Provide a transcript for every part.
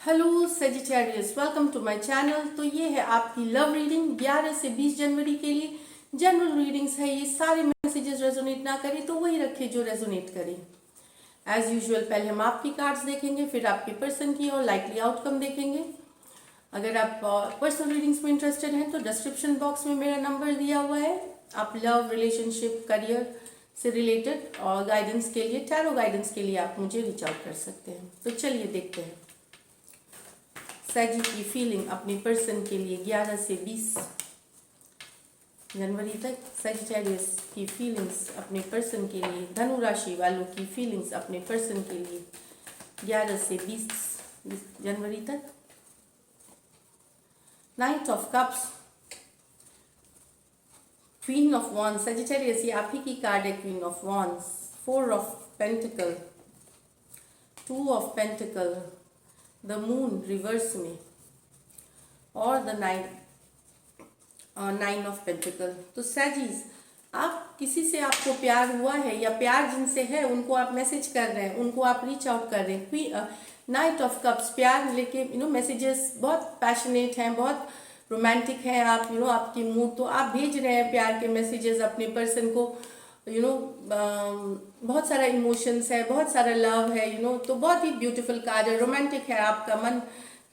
Hello Sagittarius, welcome to my channel. तो ये है आपकी लव रीडिंग 11 से 20 जनवरी के लिए। जनरल रीडिंग्स है, ये सारे मैसेजेस रेजोनेट ना करें तो वही रखें जो रेजोनेट करें। एज यूजुअल पहले हम आपकी कार्ड्स देखेंगे, फिर आपके पर्सन की और लाइकली आउटकम देखेंगे। अगर आप पर्सनल रीडिंग्स में इंटरेस्टेड हैं तो डिस्क्रिप्शन बॉक्स में मेरा नंबर दिया हुआ है। आप लव, रिलेशनशिप, करियर से रिलेटेड और गाइडेंस के लिए, टैरो गाइडेंस के लिए आप मुझे रीच आउट कर सकते हैं। तो चलिए देखते हैं सैजी की फीलिंग अपने पर्सन के लिए 11 से 20 जनवरी तक। सैजिटेरियस की फीलिंग्स अपने पर्सन के लिए, धनु राशि वालों की फीलिंग्स अपने पर्सन के लिए 11 से 20 जनवरी तक। Night of cups, queen of wands, Sagittarius ये आप ही की कार्ड है, queen of wands, 4 of pentacle, 2 of pentacle, the moon reverse में और द नाइन ऑफ पेंटिकल। तो सैजीज, आप किसी से आपको प्यार हुआ है या प्यार जिनसे है उनको आप मैसेज कर रहे हैं, उनको आप रीच आउट कर रहे हैं। नाइट ऑफ कप्स, प्यार लेके मैसेजेस बहुत पैशनेट हैं, बहुत रोमांटिक हैं। आप आपकी मूड, तो आप भेज रहे हैं प्यार के मैसेजेस अपने पर्सन को। बहुत सारा इमोशंस है, बहुत सारा लव है, तो बहुत ही ब्यूटीफुल कार्ड है, रोमांटिक है आपका मन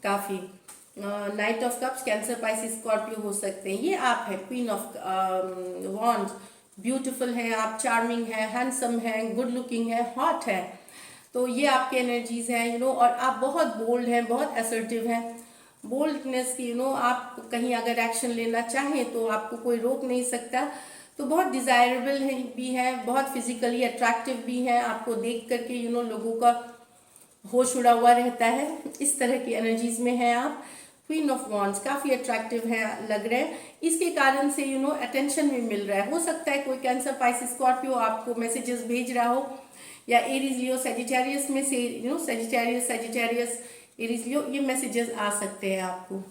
काफ़ी। Night of cups, cancer, Pisces, Scorpio हो सकते हैं। ये आप है क्वीन ऑफ वॉन्ड्स, ब्यूटीफुल है आप, चार्मिंग है, हैंडसम है, गुड लुकिंग है, हॉट है। तो ये आपके एनर्जीज हैं, और आप बहुत बोल्ड हैं, बहुत असर्टिव हैं। बोल्डनेस की आप कहीं अगर एक्शन लेना चाहें तो आपको कोई रोक नहीं सकता। तो बहुत डिजायरेबल है भी हैं, बहुत फिजिकली अट्रैक्टिव भी हैं। आपको देख करके लोगों का होश उड़ा हुआ रहता है, इस तरह की एनर्जीज में हैं आप। क्वीन ऑफ वॉन्ड्स काफी अट्रैक्टिव है लग रहे हैं, इसके कारण से अटेंशन भी मिल रहा है। हो सकता है कोई कैंसर, पाइसिस, स्कॉर्पियो आपको मैसेजेस भेज रहा हो, या एरीज, लियो, सेजिटेरियस में से सेजिटेरियस, एरीज, लियो, ये मैसेजेस आ सकते हैं आपको।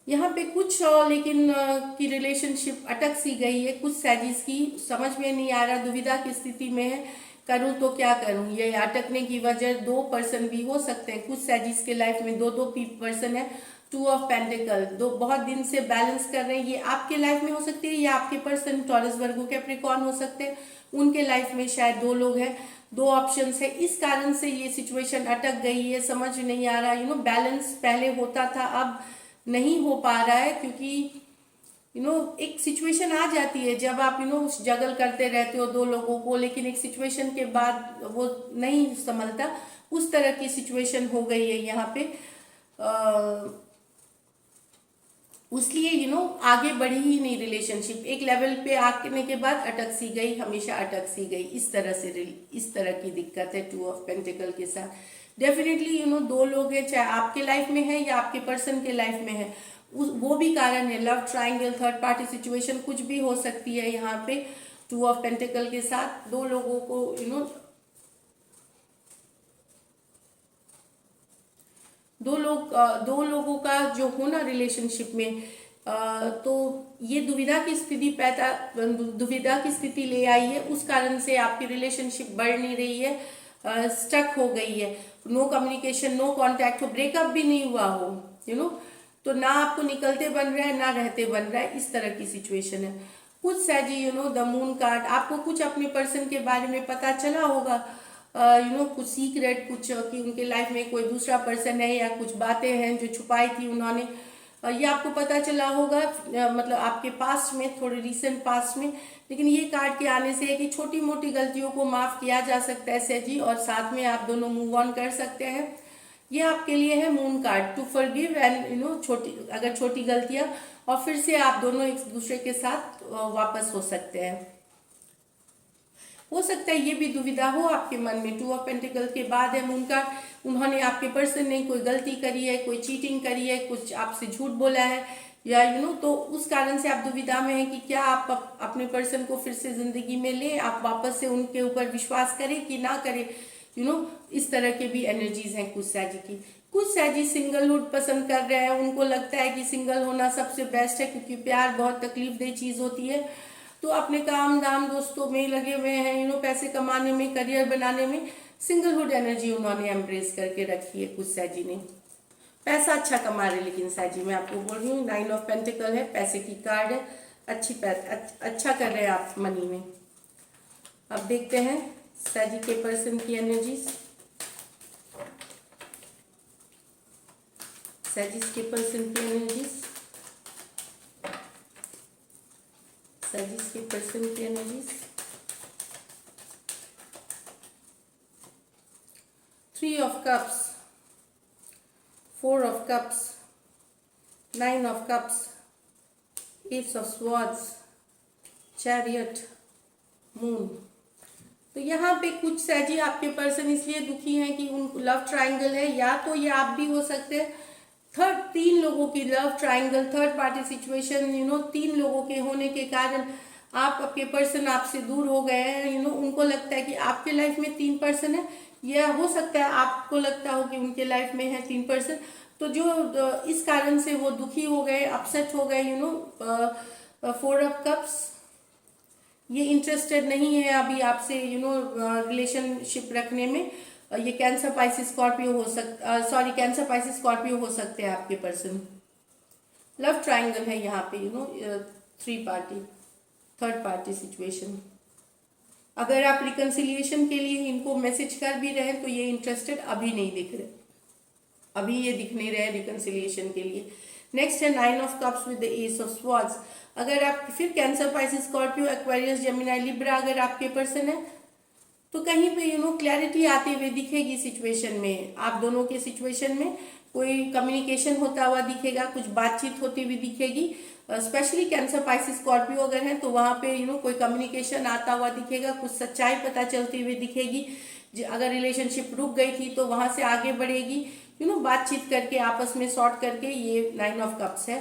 यहाँ पे कुछ लेकिन की रिलेशनशिप अटक सी गई है, कुछ सैजीज की समझ में नहीं आ रहा, दुविधा की स्थिति में है, करूँ तो क्या करूँ। ये अटकने की वजह 2 पर्सन भी हो सकते हैं, कुछ सैजीज के लाइफ में 2 पर्सन है। 2 ऑफ पेंटिकल, 2 बहुत दिन से बैलेंस कर रहे हैं, ये आपके लाइफ में हो सकती है, या आपके पर्सन टॉरस, वर्गो, कैप्रिकॉर्न हो सकते हैं, उनके लाइफ में शायद 2 लोग हैं, 2 ऑप्शंस है। इस कारण से ये सिचुएशन अटक गई है, समझ नहीं आ रहा। बैलेंस पहले होता था, अब नहीं हो पा रहा है, क्योंकि एक सिचुएशन आ जाती है जब आप जगल करते रहते हो 2 लोगों को, लेकिन एक सिचुएशन के बाद वो नहीं संभलता। उस तरह की सिचुएशन हो गई है यहाँ पे, इसलिए आगे बढ़ी ही नहीं रिलेशनशिप, एक लेवल पे आने के बाद अटक सी गई, हमेशा अटक सी गई। इस तरह की दिक्कत है 2 ऑफ पेंटिकल के साथ। डेफिनेटली 2 लोग हैं, चाहे आपके लाइफ में है या आपके पर्सन के लाइफ में है, वो भी कारण है। Love triangle, third party situation कुछ भी हो सकती है यहाँ पे 2 ऑफ पेंटिकल के साथ। 2 लोगों को दो लोगों का जो होना रिलेशनशिप में, तो ये दुविधा की स्थिति ले आई है। उस कारण से आपकी रिलेशनशिप बढ़ नहीं रही है, स्टक हो गई है। नो कम्युनिकेशन, नो कांटेक्ट हो, ब्रेकअप भी नहीं हुआ हो, तो ना आपको निकलते बन रहा है ना रहते बन रहा है, इस तरह की सिचुएशन है। कुछ सैजी द मून कार्ड, आपको कुछ अपने पर्सन के बारे में पता चला होगा, कुछ सीक्रेट, कुछ कि उनके लाइफ में कोई दूसरा पर्सन है, या कुछ बातें हैं जो छुपाई थी उन्होंने, ये आपको पता चला होगा, मतलब आपके पास्ट में, थोड़े रिसेंट पास्ट में। लेकिन ये कार्ड के आने से है कि छोटी मोटी गलतियों को माफ किया जा सकता है सैजी, और साथ में आप दोनों मूव ऑन कर सकते हैं। ये आपके लिए है moon card, to forgive and छोटी गलतियां, और फिर से आप दोनों एक दूसरे के साथ वापस हो सकते हैं। हो सकता है ये भी दुविधा हो आपके मन में, 2 ऑफ पेंटिकल के बाद है मून कार्ड, उन्होंने, आपके पर्सन ने कोई गलती करी है, कोई चीटिंग करी है, कुछ आपसे झूठ बोला है, या तो उस कारण से आप दुविधा में हैं कि क्या आप अपने पर्सन को फिर से जिंदगी में लें, आप वापस से उनके ऊपर विश्वास करें कि ना करें। इस तरह के भी एनर्जीज हैं कुछ सैजी की। कुछ सैजी सिंगलहुड पसंद कर रहे हैं, उनको लगता है कि सिंगल होना सबसे बेस्ट है, क्योंकि प्यार बहुत तकलीफदेह चीज होती है। तो अपने काम धाम दोस्तों में लगे हुए हैं, पैसे कमाने में, करियर बनाने में। सिंगलहुड एनर्जी उन्होंने एम्ब्रेस करके रखी है कुछ सैजी ने। पैसा अच्छा कमा रहे लेकिन सैजी, मैं आपको बोल रही हूँ, 9 ऑफ पेंटिकल है, पैसे की कार्ड है, अच्छा कर रहे हैं आप मनी में। अब देखते हैं सैजी के पर्सन की एनर्जीज। सैजिस के पर्सन की एनर्जीज, सैजिस के पर्सन की energies. 3 of cups, 4 of cups, 9 of cups, S of swords, chariot, moon. तो यहाँ पे कुछ सैजी आपके पर्सन इसलिए दुखी हैं कि उन लव ट्रायंगल है, या तो ये आप भी हो सकते हैं। तीन लोगों की love triangle, third party situation, 3 लोगों के होने के कारण आप, आपके पर्सन आपसे दूर हो गए हैं। उनको लगता है कि आपके लाइफ में 3 पर्सन है, या हो सकता है आपको लगता हो कि उनके लाइफ में है 3 पर्सन। तो जो इस कारण से वो दुखी हो गए, अपसेट हो गए। 4 ऑफ कप्स, ये इंटरेस्टेड नहीं है अभी आपसे रिलेशनशिप रखने में। ये कैंसर पाइसिस स्कॉर्पियो हो कैंसर पाइसिस स्कॉर्पियो हो सकते हैं आपके पर्सन। लव ट्रायंगल है यहाँ पे, 3 पार्टी, थर्ड पार्टी सिचुएशन। अगर आप रिकंसिलिएशन के लिए इनको मैसेज कर भी रहे हैं तो ये इंटरेस्टेड अभी नहीं दिख रहे, अभी ये दिख नहीं रहे रिकंसिलिएशन के लिए। नेक्स्ट है 9 of cups with the S of swords. अगर आप फिर cancer Pisces Scorpio Aquarius Gemini Libra अगर आपके पर्सन है तो कहीं पे क्लैरिटी आते हुए दिखेगी सिचुएशन में। आप दोनों के सिचुएशन में कोई कम्युनिकेशन होता हुआ दिखेगा, कुछ बातचीत होती हुई दिखेगी। स्पेशली कैंसर पाइसिस स्कॉर्पियो अगर है तो वहाँ पे कोई कम्युनिकेशन आता हुआ दिखेगा, कुछ सच्चाई पता चलती हुई दिखेगी। अगर रिलेशनशिप रुक गई थी तो वहाँ से आगे बढ़ेगी, बातचीत करके आपस में सॉर्ट करके। ये 9 ऑफ कप्स है।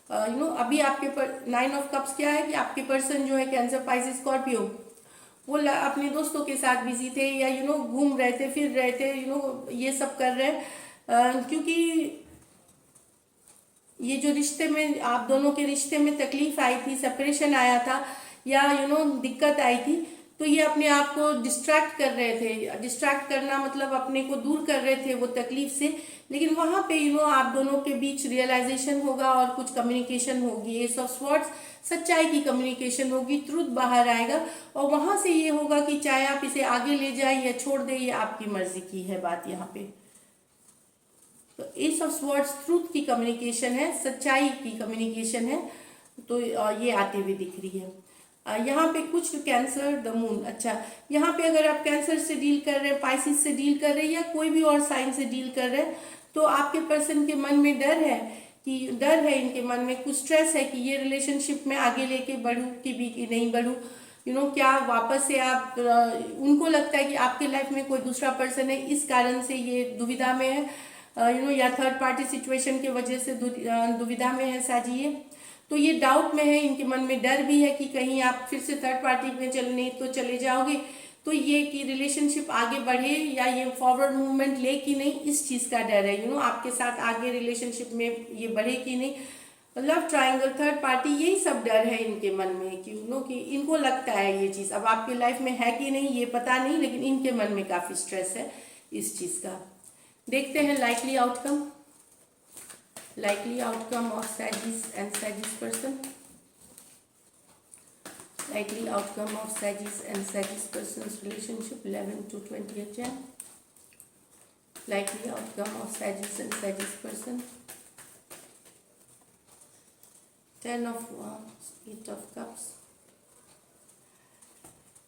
अभी आपके 9 ऑफ कप्स क्या है कि आपके पर्सन जो है कैंसर पाइसिस स्कॉर्पियो, वो अपने दोस्तों के साथ बिजी थे, या घूम रहे थे, फिर रहे थे, ये सब कर रहे हैं। क्योंकि ये जो रिश्ते में, आप दोनों के रिश्ते में तकलीफ आई थी, सेपरेशन आया था, या दिक्कत आई थी, तो ये अपने आप को डिस्ट्रैक्ट कर रहे थे। डिस्ट्रैक्ट करना मतलब अपने को दूर कर रहे थे वो तकलीफ से। लेकिन वहां पे आप दोनों के बीच रियलाइजेशन होगा और कुछ कम्युनिकेशन होगी। एस ऑफ स्वॉर्ड्स, सच्चाई की कम्युनिकेशन होगी, ट्रूथ बाहर आएगा, और वहां से ये होगा कि चाहे आप इसे आगे ले जाए या छोड़ दे, ये आपकी मर्जी की है बात यहाँ पे। तो एस ऑफ स्वॉर्ड्स ट्रूथ की कम्युनिकेशन है, सच्चाई की कम्युनिकेशन है, तो ये आते हुए दिख रही है। यहाँ पे कुछ कैंसर, द मून। अच्छा, यहाँ पे अगर आप कैंसर से डील कर रहे हैं, पाइसिस से डील कर रहे हैं, या कोई भी और साइन से डील कर रहे हैं, तो आपके पर्सन के मन में डर है इनके मन में कुछ स्ट्रेस है कि ये रिलेशनशिप में आगे लेके बढ़ूं कि नहीं बढ़ूं। क्या वापस से आप, उनको लगता है कि आपके लाइफ में कोई दूसरा पर्सन है, इस कारण से ये दुविधा में है। या थर्ड पार्टी सिचुएशन की वजह से दुविधा में है साजी ये। तो ये डाउट में है, इनके मन में डर भी है कि कहीं आप फिर से थर्ड पार्टी में चले जाओगे, तो ये कि रिलेशनशिप आगे बढ़े या ये फॉरवर्ड मूवमेंट ले कि नहीं, इस चीज का डर है। आपके साथ आगे रिलेशनशिप में ये बढ़े कि नहीं। लव ट्रायंगल, थर्ड पार्टी, यही सब डर है इनके मन में कि इनको लगता है ये चीज अब आपके लाइफ में है कि नहीं ये पता नहीं, लेकिन इनके मन में काफी स्ट्रेस है इस चीज का। देखते हैं likely outcome. Likely outcome of Sagittarius and Sagittarius person. Likely outcome of Sagittarius and Sagittarius person's relationship 11 to 20th Jan. Likely outcome of Sagittarius and Sagittarius person. 10 of Wands, 8 of Cups.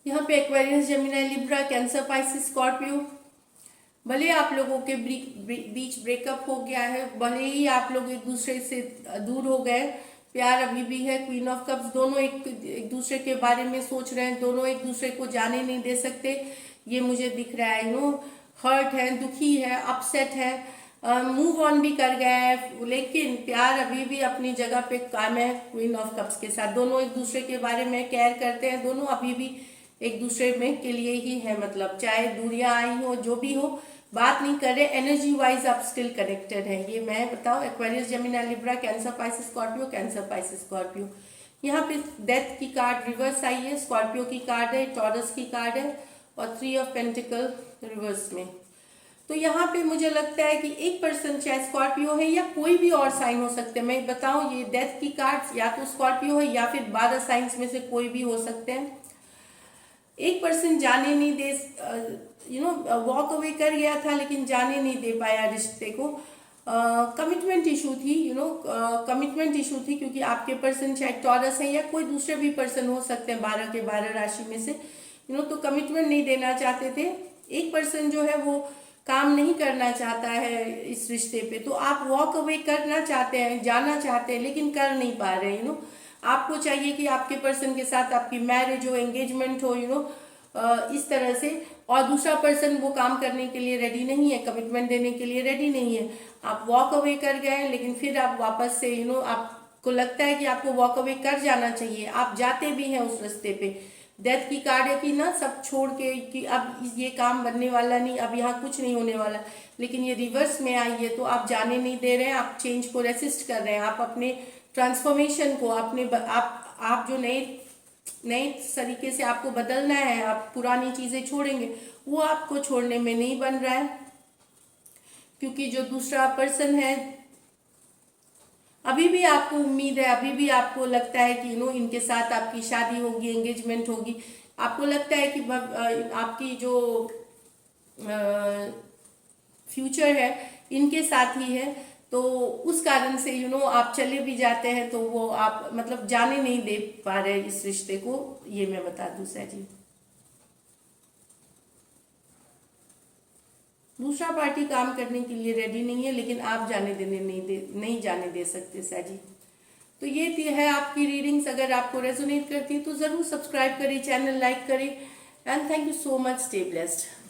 यहाँ पे Aquarius, Gemini, Libra, cancer, Pisces, Scorpio. भले आप लोगों के बीच breakup हो गया है, भले ही आप लोग एक दूसरे से दूर हो गए, प्यार अभी भी है। क्वीन ऑफ कप्स, दोनों एक दूसरे के बारे में सोच रहे हैं, दोनों एक दूसरे को जाने नहीं दे सकते, ये मुझे दिख रहा है। हर्ट है, दुखी है, अपसेट है, मूव ऑन भी कर गए हैं, लेकिन प्यार अभी भी अपनी जगह पे कायम है। क्वीन ऑफ कप्स के साथ दोनों एक दूसरे के बारे में केयर करते हैं, दोनों अभी भी एक दूसरे में के लिए ही है, मतलब चाहे दूरियां आई हो, जो भी हो, बात नहीं कर रहे, एनर्जी वाइज आप स्टिल कनेक्टेड है। ये मैं बताऊं, Aquarius, Gemini, Libra, cancer, Pisces, Scorpio, cancer, Pisces, Scorpio. यहाँ पे डेथ की कार्ड रिवर्स आई है, स्कॉर्पियो की कार्ड है, टॉरस की कार्ड है, और 3 ऑफ पेंटिकल रिवर्स में। तो यहाँ पे मुझे लगता है कि एक पर्सन चाहे स्कॉर्पियो है या कोई भी और साइन हो सकते हैं। मैं बताऊं ये डेथ की कार्ड्स या तो स्कॉर्पियो है या फिर 12 साइंस में से कोई भी हो सकते हैं। एक पर्सन जाने नहीं दे वॉक अवे कर गया था लेकिन जाने नहीं दे पाया रिश्ते को। कमिटमेंट इशू थी, कमिटमेंट इशू थी, क्योंकि आपके पर्सन चाहे टॉरस है या कोई दूसरे भी पर्सन हो सकते हैं 12 के 12 राशि में से, तो कमिटमेंट नहीं देना चाहते थे। एक पर्सन जो है वो काम नहीं करना चाहता है इस रिश्ते पे, तो आप वॉक अवे करना चाहते हैं, जाना चाहते हैं, लेकिन कर नहीं पा रहे। आपको चाहिए कि आपके पर्सन के साथ आपकी मैरिज हो, एंगेजमेंट हो, इस तरह से। और दूसरा पर्सन वो काम करने के लिए रेडी नहीं है, कमिटमेंट देने के लिए रेडी नहीं है। आप वॉक अवे कर गए लेकिन फिर आप वापस से आपको लगता है कि आपको वॉक अवे कर जाना चाहिए, आप जाते भी हैं उस रास्ते पे। डेथ की कार्ड है कि ना सब छोड़ के कि अब ये काम बनने वाला नहीं, अब यहाँ कुछ नहीं होने वाला, लेकिन ये रिवर्स में आई है तो आप जाने नहीं दे रहे हैं, आप चेंज को रेसिस्ट कर रहे हैं, आप अपने ट्रांसफॉर्मेशन को आप जो नए तरीके से आपको बदलना है, आप पुरानी चीजें छोड़ेंगे, वो आपको छोड़ने में नहीं बन रहा है। क्योंकि जो दूसरा पर्सन है अभी भी आपको उम्मीद है, अभी भी आपको लगता है कि इनके साथ आपकी शादी होगी, एंगेजमेंट होगी। आपको लगता है कि आपकी जो फ्यूचर है इनके साथ ही है, तो उस कारण से आप चले भी जाते हैं तो वो आप मतलब जाने नहीं दे पा रहे इस रिश्ते को, ये मैं बता दूं सर जी। दूसरा पार्टी काम करने के लिए रेडी नहीं है, लेकिन आप नहीं जाने दे सकते सर जी। तो ये है आपकी रीडिंग्स। अगर आपको रेजोनेट करती है तो जरूर सब्सक्राइब करें, चैनल लाइक करें, and thank you so much. Stay blessed.